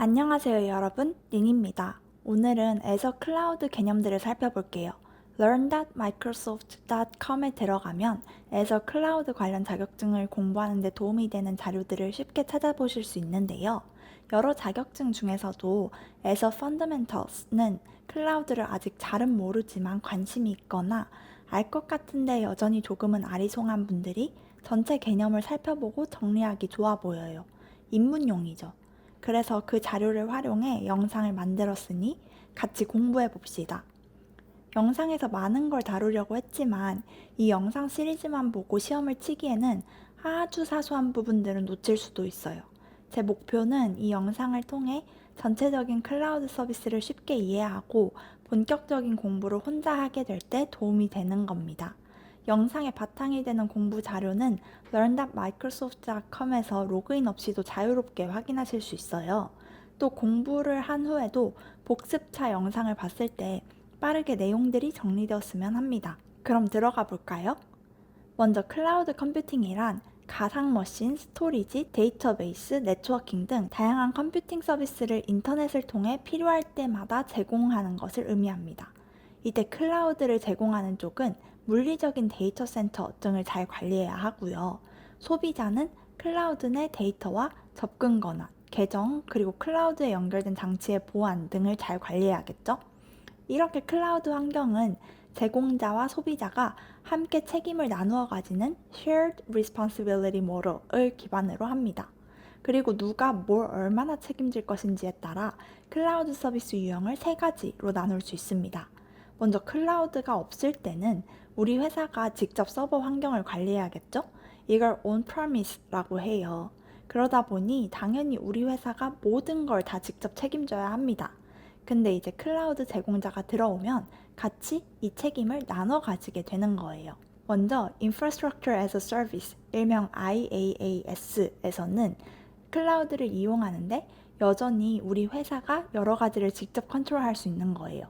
안녕하세요, 여러분. 닌입니다. 오늘은 애저 클라우드 개념들을 살펴볼게요. learn.microsoft.com에 들어가면 애저 클라우드 관련 자격증을 공부하는 데 도움이 되는 자료들을 쉽게 찾아보실 수 있는데요. 여러 자격증 중에서도 애저 Fundamentals는 클라우드를 아직 잘은 모르지만 관심이 있거나 알 것 같은데 여전히 조금은 아리송한 분들이 전체 개념을 살펴보고 정리하기 좋아 보여요. 입문용이죠. 그래서 그 자료를 활용해 영상을 만들었으니 같이 공부해 봅시다. 영상에서 많은 걸 다루려고 했지만 이 영상 시리즈만 보고 시험을 치기에는 아주 사소한 부분들은 놓칠 수도 있어요. 제 목표는 이 영상을 통해 전체적인 클라우드 서비스를 쉽게 이해하고 본격적인 공부를 혼자 하게 될 때 도움이 되는 겁니다. 영상의 바탕이 되는 공부 자료는 learn.microsoft.com에서 로그인 없이도 자유롭게 확인하실 수 있어요. 또 공부를 한 후에도 복습차 영상을 봤을 때 빠르게 내용들이 정리되었으면 합니다. 그럼 들어가 볼까요? 먼저 클라우드 컴퓨팅이란 가상 머신, 스토리지, 데이터베이스, 네트워킹 등 다양한 컴퓨팅 서비스를 인터넷을 통해 필요할 때마다 제공하는 것을 의미합니다. 이때 클라우드를 제공하는 쪽은 물리적인 데이터 센터 등을 잘 관리해야 하고요. 소비자는 클라우드 내 데이터와 접근 권한, 계정, 그리고 클라우드에 연결된 장치의 보안 등을 잘 관리해야겠죠? 이렇게 클라우드 환경은 제공자와 소비자가 함께 책임을 나누어 가지는 Shared Responsibility 모델을 기반으로 합니다. 그리고 누가 뭘 얼마나 책임질 것인지에 따라 클라우드 서비스 유형을 세 가지로 나눌 수 있습니다. 먼저 클라우드가 없을 때는 우리 회사가 직접 서버 환경을 관리해야겠죠? 이걸 on-premise라고 해요. 그러다 보니 당연히 우리 회사가 모든 걸 다 직접 책임져야 합니다. 근데 이제 클라우드 제공자가 들어오면 같이 이 책임을 나눠 가지게 되는 거예요. 먼저 Infrastructure as a Service, 일명 IaaS에서는 클라우드를 이용하는데 여전히 우리 회사가 여러 가지를 직접 컨트롤할 수 있는 거예요.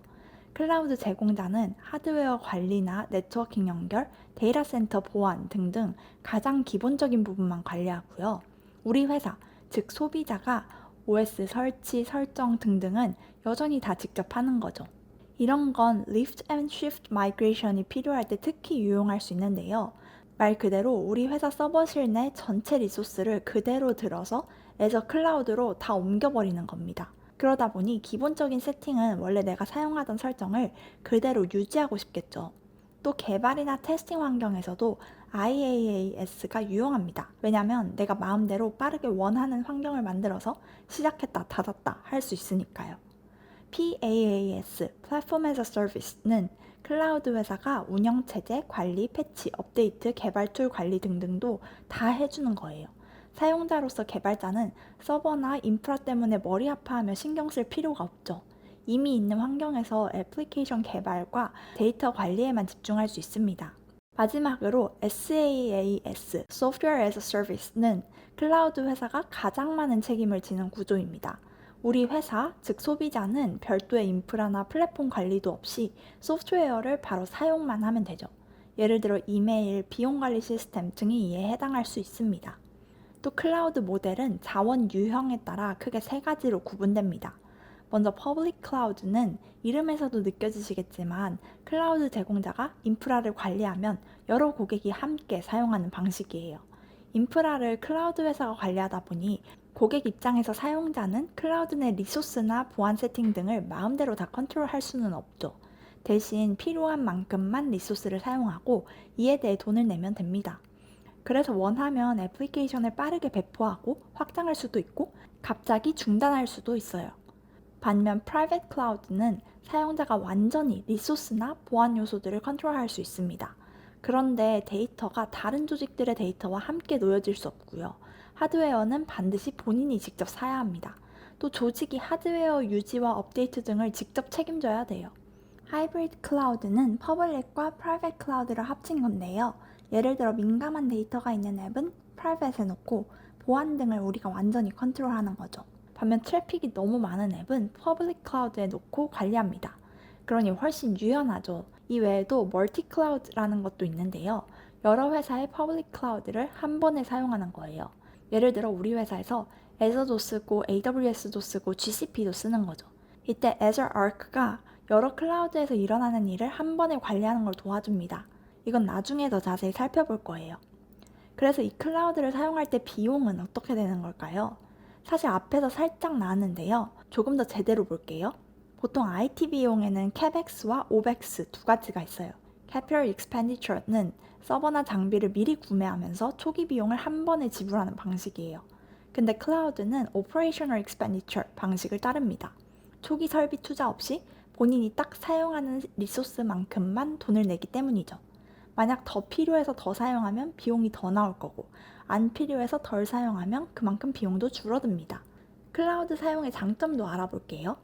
클라우드 제공자는 하드웨어 관리나 네트워킹 연결, 데이터 센터 보안 등등 가장 기본적인 부분만 관리하고요. 우리 회사, 즉 소비자가 OS 설치, 설정 등등은 여전히 다 직접 하는 거죠. 이런 건 Lift and Shift Migration이 필요할 때 특히 유용할 수 있는데요. 말 그대로 우리 회사 서버실 내 전체 리소스를 그대로 들어서 애저 클라우드로 다 옮겨버리는 겁니다. 그러다 보니 기본적인 세팅은 원래 내가 사용하던 설정을 그대로 유지하고 싶겠죠. 또 개발이나 테스팅 환경에서도 IaaS가 유용합니다. 왜냐면 내가 마음대로 빠르게 원하는 환경을 만들어서 시작했다 닫았다 할 수 있으니까요. PaaS, Platform as a Service는 클라우드 회사가 운영체제, 관리, 패치, 업데이트, 개발 툴 관리 등등도 다 해주는 거예요. 사용자로서 개발자는 서버나 인프라 때문에 머리 아파하며 신경 쓸 필요가 없죠. 이미 있는 환경에서 애플리케이션 개발과 데이터 관리에만 집중할 수 있습니다. 마지막으로 SaaS, Software as a Service는 클라우드 회사가 가장 많은 책임을 지는 구조입니다. 우리 회사, 즉 소비자는 별도의 인프라나 플랫폼 관리도 없이 소프트웨어를 바로 사용만 하면 되죠. 예를 들어 이메일, 비용 관리 시스템 등이 이에 해당할 수 있습니다. 또 클라우드 모델은 자원 유형에 따라 크게 세 가지로 구분됩니다. 먼저 퍼블릭 클라우드는 이름에서도 느껴지시겠지만 클라우드 제공자가 인프라를 관리하면 여러 고객이 함께 사용하는 방식이에요. 인프라를 클라우드 회사가 관리하다 보니 고객 입장에서 사용자는 클라우드 내 리소스나 보안 세팅 등을 마음대로 다 컨트롤할 수는 없죠. 대신 필요한 만큼만 리소스를 사용하고 이에 대해 돈을 내면 됩니다. 그래서 원하면 애플리케이션을 빠르게 배포하고 확장할 수도 있고 갑자기 중단할 수도 있어요. 반면 Private Cloud는 사용자가 완전히 리소스나 보안 요소들을 컨트롤할 수 있습니다. 그런데 데이터가 다른 조직들의 데이터와 함께 놓여질 수 없고요. 하드웨어는 반드시 본인이 직접 사야 합니다. 또 조직이 하드웨어 유지와 업데이트 등을 직접 책임져야 돼요. 하이브리드 클라우드는 퍼블릭과 프라이빗 클라우드를 합친 건데요. 예를 들어 민감한 데이터가 있는 앱은 프라이빗에 놓고 보안 등을 우리가 완전히 컨트롤하는 거죠. 반면 트래픽이 너무 많은 앱은 퍼블릭 클라우드에 놓고 관리합니다. 그러니 훨씬 유연하죠. 이 외에도 멀티 클라우드라는 것도 있는데요. 여러 회사의 퍼블릭 클라우드를 한 번에 사용하는 거예요. 예를 들어 우리 회사에서 Azure도 쓰고 AWS도 쓰고 GCP도 쓰는 거죠. 이때 Azure Arc가 여러 클라우드에서 일어나는 일을 한 번에 관리하는 걸 도와줍니다. 이건 나중에 더 자세히 살펴볼 거예요. 그래서 이 클라우드를 사용할 때 비용은 어떻게 되는 걸까요? 사실 앞에서 살짝 나왔는데요. 조금 더 제대로 볼게요. 보통 IT 비용에는 CapEx와 OpEx 두 가지가 있어요. Capital Expenditure는 서버나 장비를 미리 구매하면서 초기 비용을 한 번에 지불하는 방식이에요. 근데 클라우드는 Operational Expenditure 방식을 따릅니다. 초기 설비 투자 없이 본인이 딱 사용하는 리소스만큼만 돈을 내기 때문이죠. 만약 더 필요해서 더 사용하면 비용이 더 나올 거고, 안 필요해서 덜 사용하면 그만큼 비용도 줄어듭니다. 클라우드 사용의 장점도 알아볼게요.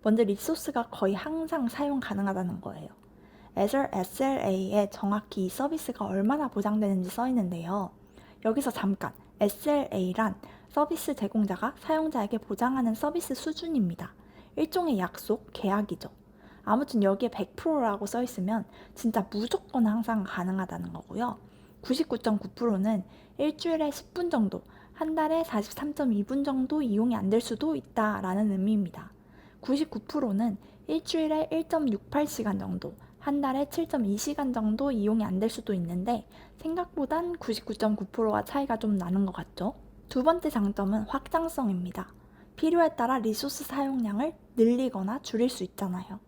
먼저 리소스가 거의 항상 사용 가능하다는 거예요. Azure SLA에 정확히 이 서비스가 얼마나 보장되는지 써 있는데요. 여기서 잠깐, SLA란 서비스 제공자가 사용자에게 보장하는 서비스 수준입니다. 일종의 약속, 계약이죠. 아무튼 여기에 100%라고 써 있으면 진짜 무조건 항상 가능하다는 거고요. 99.9%는 일주일에 10분 정도, 한 달에 43.2분 정도 이용이 안 될 수도 있다라는 의미입니다. 99%는 일주일에 1.68시간 정도, 한 달에 7.2시간 정도 이용이 안 될 수도 있는데 생각보단 99.9%가 차이가 좀 나는 것 같죠? 두 번째 장점은 확장성입니다. 필요에 따라 리소스 사용량을 늘리거나 줄일 수 있잖아요.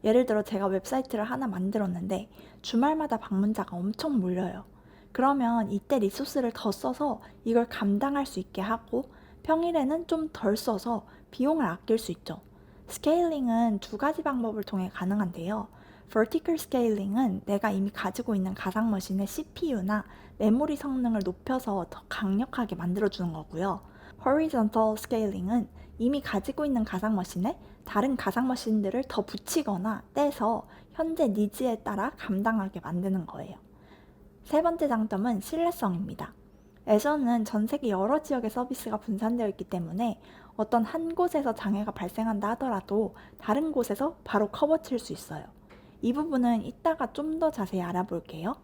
예를 들어 제가 웹사이트를 하나 만들었는데 주말마다 방문자가 엄청 몰려요. 그러면 이때 리소스를 더 써서 이걸 감당할 수 있게 하고 평일에는 좀 덜 써서 비용을 아낄 수 있죠. 스케일링은 두 가지 방법을 통해 가능한데요. Vertical Scaling은 내가 이미 가지고 있는 가상 머신의 CPU나 메모리 성능을 높여서 더 강력하게 만들어주는 거고요. Horizontal Scaling은 이미 가지고 있는 가상 머신에 다른 가상 머신들을 더 붙이거나 떼서 현재 니즈에 따라 감당하게 만드는 거예요. 세 번째 장점은 신뢰성입니다. 애저는 전 세계 여러 지역의 서비스가 분산되어 있기 때문에 어떤 한 곳에서 장애가 발생한다 하더라도 다른 곳에서 바로 커버칠 수 있어요. 이 부분은 이따가 좀 더 자세히 알아볼게요.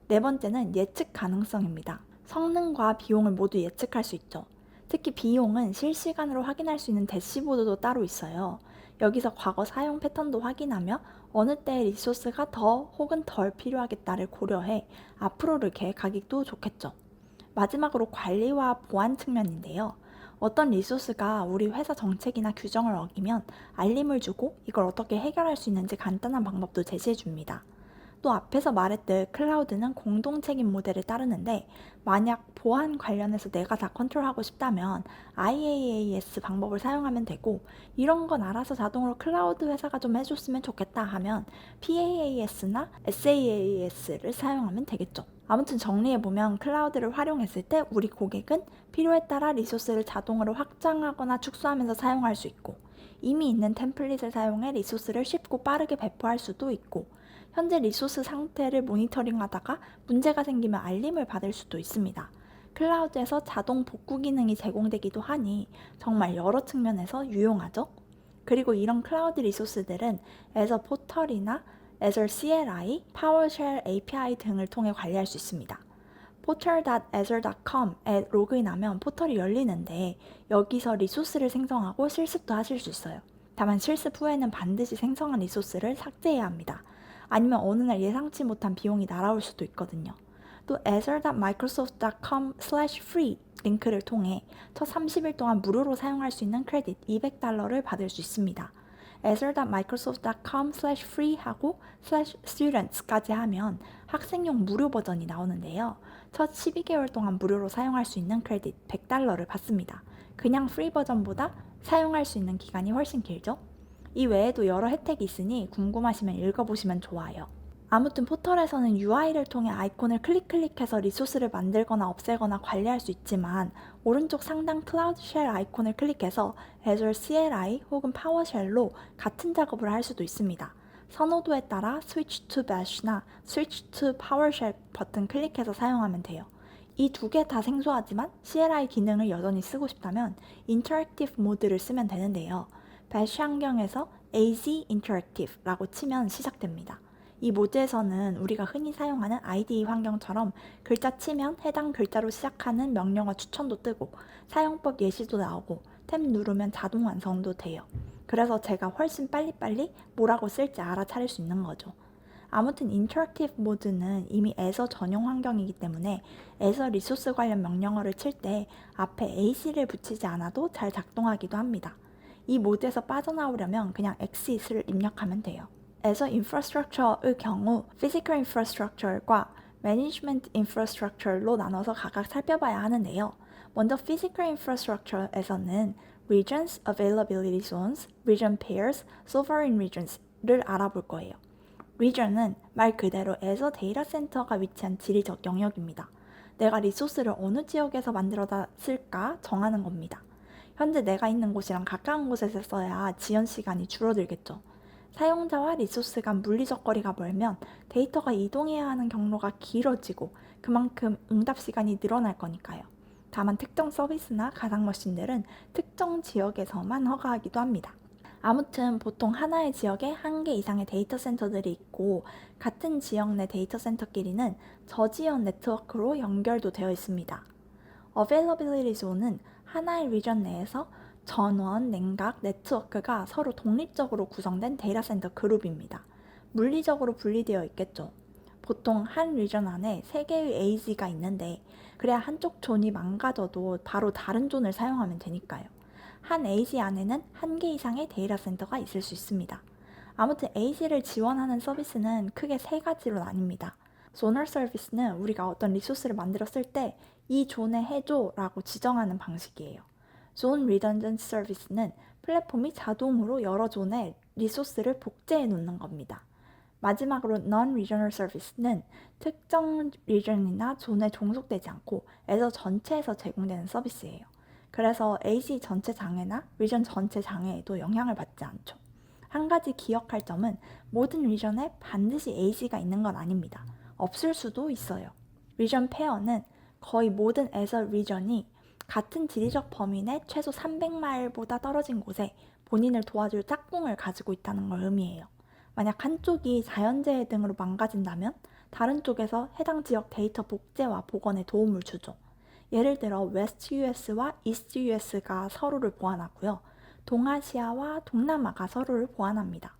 네 번째는 예측 가능성입니다. 성능과 비용을 모두 예측할 수 있죠. 특히 비용은 실시간으로 확인할 수 있는 대시보드도 따로 있어요. 여기서 과거 사용 패턴도 확인하며 어느 때의 리소스가 더 혹은 덜 필요하겠다를 고려해 앞으로를 계획하기도 좋겠죠. 마지막으로 관리와 보안 측면인데요. 어떤 리소스가 우리 회사 정책이나 규정을 어기면 알림을 주고 이걸 어떻게 해결할 수 있는지 간단한 방법도 제시해 줍니다. 또 앞에서 말했듯 클라우드는 공동 책임 모델을 따르는데 만약 보안 관련해서 내가 다 컨트롤하고 싶다면 IaaS 방법을 사용하면 되고 이런 건 알아서 자동으로 클라우드 회사가 좀 해줬으면 좋겠다 하면 PaaS나 SaaS를 사용하면 되겠죠. 아무튼 정리해보면 클라우드를 활용했을 때 우리 고객은 필요에 따라 리소스를 자동으로 확장하거나 축소하면서 사용할 수 있고 이미 있는 템플릿을 사용해 리소스를 쉽고 빠르게 배포할 수도 있고 현재 리소스 상태를 모니터링하다가 문제가 생기면 알림을 받을 수도 있습니다. 클라우드에서 자동 복구 기능이 제공되기도 하니 정말 여러 측면에서 유용하죠. 그리고 이런 클라우드 리소스들은 Azure 포털이나 Azure CLI, PowerShell API 등을 통해 관리할 수 있습니다. portal.azure.com에 로그인하면 포털이 열리는데 여기서 리소스를 생성하고 실습도 하실 수 있어요. 다만 실습 후에는 반드시 생성한 리소스를 삭제해야 합니다. 아니면 어느 날 예상치 못한 비용이 날아올 수도 있거든요. 또 azure.microsoft.com/free 링크를 통해 첫 30일 동안 무료로 사용할 수 있는 크레딧 $200를 받을 수 있습니다. azure.microsoft.com/free 하고 /students까지 하면 학생용 무료 버전이 나오는데요. 첫 12개월 동안 무료로 사용할 수 있는 크레딧 $100를 받습니다. 그냥 프리 버전보다 사용할 수 있는 기간이 훨씬 길죠? 이 외에도 여러 혜택이 있으니 궁금하시면 읽어보시면 좋아요. 아무튼 포털에서는 UI를 통해 아이콘을 클릭해서 리소스를 만들거나 없애거나 관리할 수 있지만 오른쪽 상단 클라우드 쉘 아이콘을 클릭해서 Azure CLI 혹은 PowerShell로 같은 작업을 할 수도 있습니다. 선호도에 따라 Switch to Bash나 Switch to PowerShell 버튼 클릭해서 사용하면 돼요. 이 두 개 다 생소하지만 CLI 기능을 여전히 쓰고 싶다면 Interactive 모드를 쓰면 되는데요. Bash 환경에서 AZ Interactive라고 치면 시작됩니다. 이 모드에서는 우리가 흔히 사용하는 IDE 환경처럼 글자 치면 해당 글자로 시작하는 명령어 추천도 뜨고 사용법 예시도 나오고 탭 누르면 자동 완성도 돼요. 그래서 제가 훨씬 빨리빨리 뭐라고 쓸지 알아차릴 수 있는 거죠. 아무튼 인터랙티브 모드는 이미 애서 전용 환경이기 때문에 애서 리소스 관련 명령어를 칠 때 앞에 AC를 붙이지 않아도 잘 작동하기도 합니다. 이 모드에서 빠져나오려면 그냥 exit을 입력하면 돼요. 애서 인프라스트럭처의 경우 Physical Infrastructure과 Management Infrastructure로 나눠서 각각 살펴봐야 하는데요. 먼저 Physical Infrastructure에서는 Regions, Availability Zones, Region Pairs, Sovereign Regions를 알아볼 거예요. Region은 말 그대로 애서 데이터 센터가 위치한 지리적 영역입니다. 내가 리소스를 어느 지역에서 만들어다 쓸까 정하는 겁니다. 현재 내가 있는 곳이랑 가까운 곳에서 써야 지연 시간이 줄어들겠죠. 사용자와 리소스 간 물리적 거리가 멀면 데이터가 이동해야 하는 경로가 길어지고 그만큼 응답 시간이 늘어날 거니까요. 다만 특정 서비스나 가상 머신들은 특정 지역에서만 허가하기도 합니다. 아무튼 보통 하나의 지역에 한 개 이상의 데이터 센터들이 있고 같은 지역 내 데이터 센터끼리는 저지연 네트워크로 연결도 되어 있습니다. Availability Zone은 하나의 리전 내에서 전원, 냉각, 네트워크가 서로 독립적으로 구성된 데이터 센터 그룹입니다. 물리적으로 분리되어 있겠죠. 보통 한 리전 안에 3개의 AZ가 있는데 그래야 한쪽 존이 망가져도 바로 다른 존을 사용하면 되니까요. 한 AZ 안에는 1개 이상의 데이터 센터가 있을 수 있습니다. 아무튼 AZ를 지원하는 서비스는 크게 3가지로 나뉩니다. Zonal Service는 우리가 어떤 리소스를 만들었을 때 이 존에 해줘 라고 지정하는 방식이에요. Zone Redundant Service는 플랫폼이 자동으로 여러 존에 리소스를 복제해 놓는 겁니다. 마지막으로 Non-Regional Service는 특정 리전이나 존에 종속되지 않고 애서 전체에서 제공되는 서비스예요. 그래서 AZ 전체 장애나 리전 전체 장애에도 영향을 받지 않죠. 한 가지 기억할 점은 모든 리전에 반드시 AZ가 있는 건 아닙니다. 없을 수도 있어요. 리전 페어는 거의 모든 애서 리전이 같은 지리적 범위 내 최소 300마일보다 떨어진 곳에 본인을 도와줄 짝꿍을 가지고 있다는 걸 의미해요. 만약 한쪽이 자연재해 등으로 망가진다면 다른 쪽에서 해당 지역 데이터 복제와 복원에 도움을 주죠. 예를 들어 웨스트 US와 이스트 US가 서로를 보완하고요. 동아시아와 동남아가 서로를 보완합니다.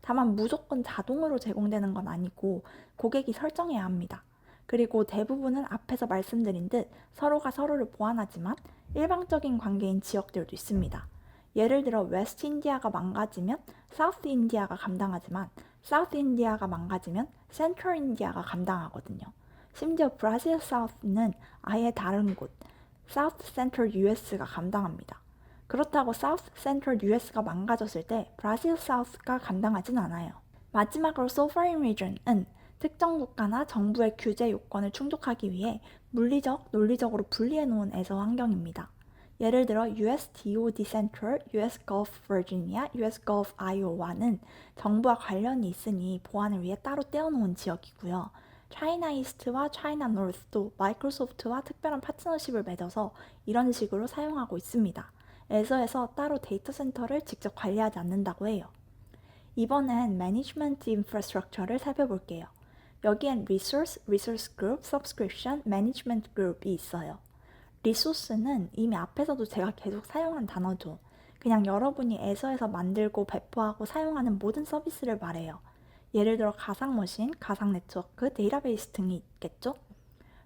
다만 무조건 자동으로 제공되는 건 아니고 고객이 설정해야 합니다. 그리고 대부분은 앞에서 말씀드린 듯 서로가 서로를 보완하지만 일방적인 관계인 지역들도 있습니다. 예를 들어 웨스트 인디아가 망가지면 사우스 인디아가 감당하지만 사우스 인디아가 망가지면 센트럴 인디아가 감당하거든요. 심지어 브라질 사우스는 아예 다른 곳, 사우스 센트럴 US가 감당합니다. 그렇다고 사우스 센트럴 US가 망가졌을 때 브라질 사우스가 감당하진 않아요. 마지막으로 Sovereign Region은 특정 국가나 정부의 규제 요건을 충족하기 위해 물리적, 논리적으로 분리해 놓은 애서 환경입니다. 예를 들어 US DOD Central, US Gulf Virginia, US Gulf Iowa는 정부와 관련이 있으니 보안을 위해 따로 떼어놓은 지역이고요. 차이나 이스트와 차이나 노스도 마이크로소프트와 특별한 파트너십을 맺어서 이런 식으로 사용하고 있습니다. 애서에서 따로 데이터 센터를 직접 관리하지 않는다고 해요. 이번엔 Management Infrastructure를 살펴볼게요. 여기엔 Resource, Resource Group, Subscription, Management Group이 있어요. 리소스는 이미 앞에서도 제가 계속 사용한 단어죠. 그냥 여러분이 애서에서 만들고 배포하고 사용하는 모든 서비스를 말해요. 예를 들어 가상머신, 가상네트워크, 데이터베이스 등이 있겠죠?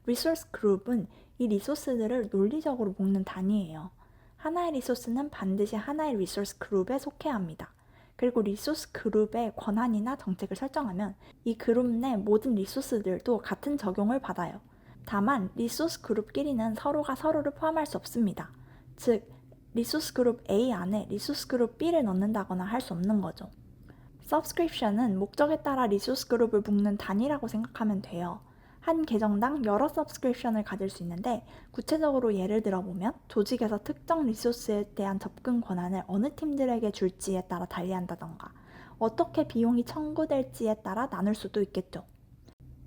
리소스 그룹은 이 리소스들을 논리적으로 묶는 단위예요. 하나의 리소스는 반드시 하나의 리소스 그룹에 속해야 합니다. 그리고 리소스 그룹의 권한이나 정책을 설정하면 이 그룹 내 모든 리소스들도 같은 적용을 받아요. 다만 리소스 그룹끼리는 서로가 서로를 포함할 수 없습니다. 즉, 리소스 그룹 A 안에 리소스 그룹 B를 넣는다거나 할 수 없는 거죠. Subscription은 목적에 따라 리소스 그룹을 묶는 단위라고 생각하면 돼요. 한 계정당 여러 subscription을 가질 수 있는데 구체적으로 예를 들어보면 조직에서 특정 리소스에 대한 접근 권한을 어느 팀들에게 줄지에 따라 달리한다던가 어떻게 비용이 청구될지에 따라 나눌 수도 있겠죠.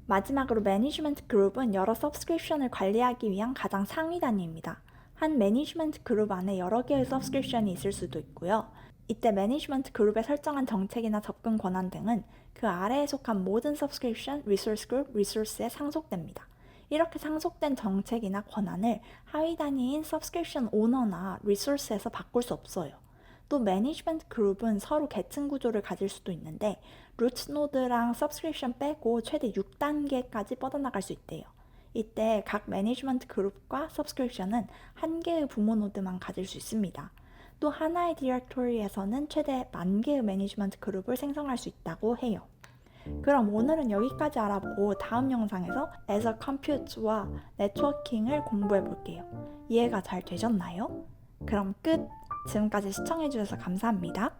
마지막으로 매니지먼트 그룹은 여러 subscription을 관리하기 위한 가장 상위 단위입니다. 한 매니지먼트 그룹 안에 여러 개의 subscription이 있을 수도 있고요. 이때 매니지먼트 그룹에 설정한 정책이나 접근 권한 등은 그 아래에 속한 모든 서브스크립션, 리소스 그룹, 리소스에 상속됩니다. 이렇게 상속된 정책이나 권한을 하위 단위인 서브스크립션 오너나 리소스에서 바꿀 수 없어요. 또 매니지먼트 그룹은 서로 계층 구조를 가질 수도 있는데 루트 노드랑 서브스크립션 빼고 최대 6단계까지 뻗어나갈 수 있대요. 이때 각 매니지먼트 그룹과 서브스크립션은 한 개의 부모 노드만 가질 수 있습니다. 또 하나의 디렉토리에서는 최대 10,000개의 매니지먼트 그룹을 생성할 수 있다고 해요. 그럼 오늘은 여기까지 알아보고 다음 영상에서 Azure Compute와 네트워킹을 공부해 볼게요. 이해가 잘 되셨나요? 그럼 끝! 지금까지 시청해주셔서 감사합니다.